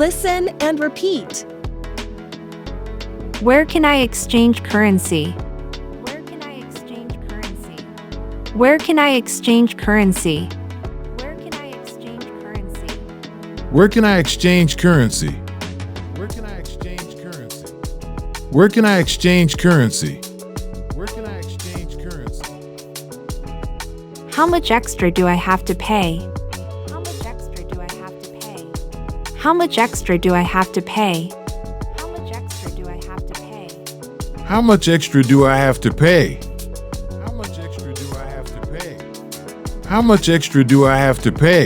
Listen and repeat. Where can I exchange currency? Where can I exchange currency? Where can I exchange currency? Where can I exchange currency? Where can I exchange currency? Where can I exchange currency? Where can I exchange currency? Where can I exchange currency? How much extra do I have to pay? How much extra do I have to pay? How much extra do I have to pay? How much extra do I have to pay? How much extra do I have to pay? How much extra do I have to pay? How much extra do I have to pay?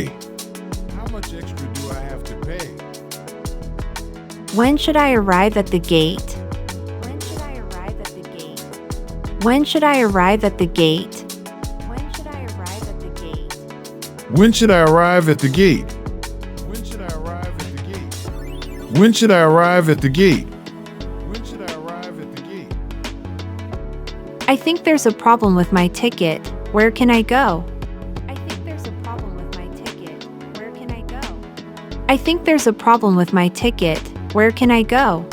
How much extra do I have to pay? When should I arrive at the gate? When should I arrive at the gate? When should I arrive at the gate? When should I arrive at the gate? When should I arrive at the gate? When should I arrive at the gate? When should I arrive at the gate? When should I arrive at the gate? I think there's a problem with my ticket. Where can I go? I think there's a problem with my ticket. Where can I go? I think there's a problem with my ticket. Where can I go?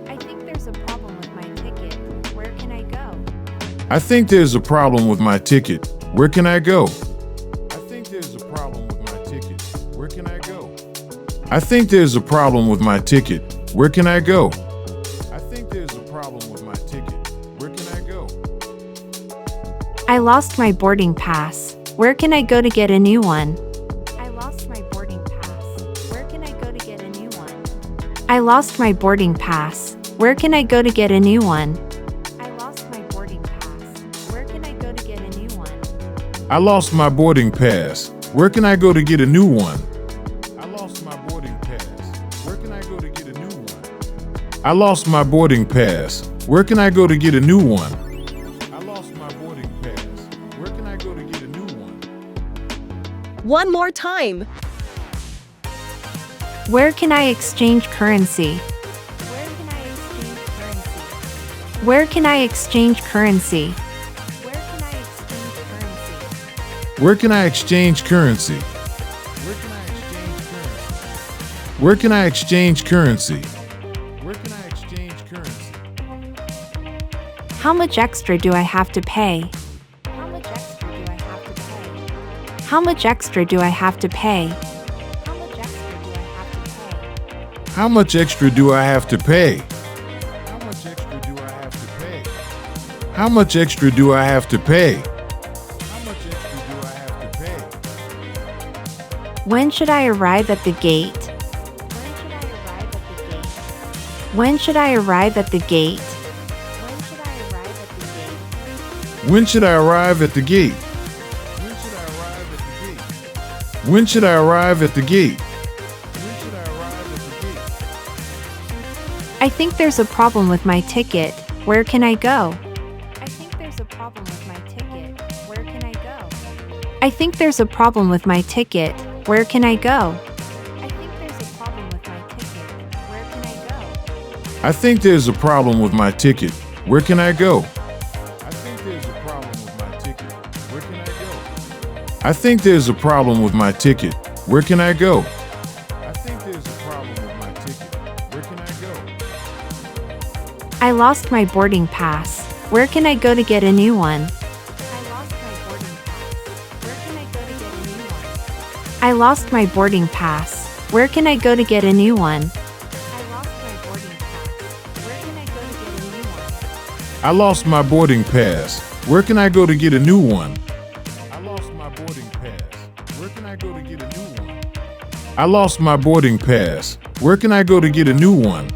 I think there's a problem with my ticket. Where can I go? I think there's a problem with my ticket. Where can I go? I think there's a problem with my ticket. Where can I go? I think there's a problem with my ticket. Where can I go? I think there's a problem with my ticket. Where can I go? I lost my boarding pass. Where can I go to get a new one? I lost my boarding pass. Where can I go to get a new one? I lost my boarding pass. Where can I go to get a new one? I lost my boarding pass. Where can I go to get a new one? I lost my boarding pass. Where can I go to get a new one? I lost my boarding pass. Where can I go to get a new one? I lost my boarding pass. Where can I go to get a new one? I lost my boarding pass. Where can I go to get a new one? One more time. Where can I exchange currency? Where can I exchange currency? Where can I exchange currency? Where can I exchange currency? Where can I exchange currency? Where can I exchange currency? How much extra do I have to pay? How much extra do I have to pay? How much extra do I have to pay? How much extra do I have to pay? How much extra do I have to pay? How much extra do I have to pay? When should I arrive at the gate? When should I arrive at the gate? When should I arrive at the gate? When should I arrive at the gate? I think there's a problem with my ticket. Where can I go? I think there's a problem with my ticket. Where can I go? I think there's a problem with my ticket. Where can I go? I think there's a problem with my ticket. Where can I go? I think there's a problem with my ticket. Where can I go? I think there's a problem with my ticket. Where can I go? I think there's a problem with my ticket. Where can I go? I lost my boarding pass. Where can I go to get a new one? I lost my boarding pass. Where can I go to get a new one? I lost my boarding pass. Where can I go to get a new one? I lost my boarding pass. Where can I go to get a new one? I lost my boarding pass. Where can I go to get a new one?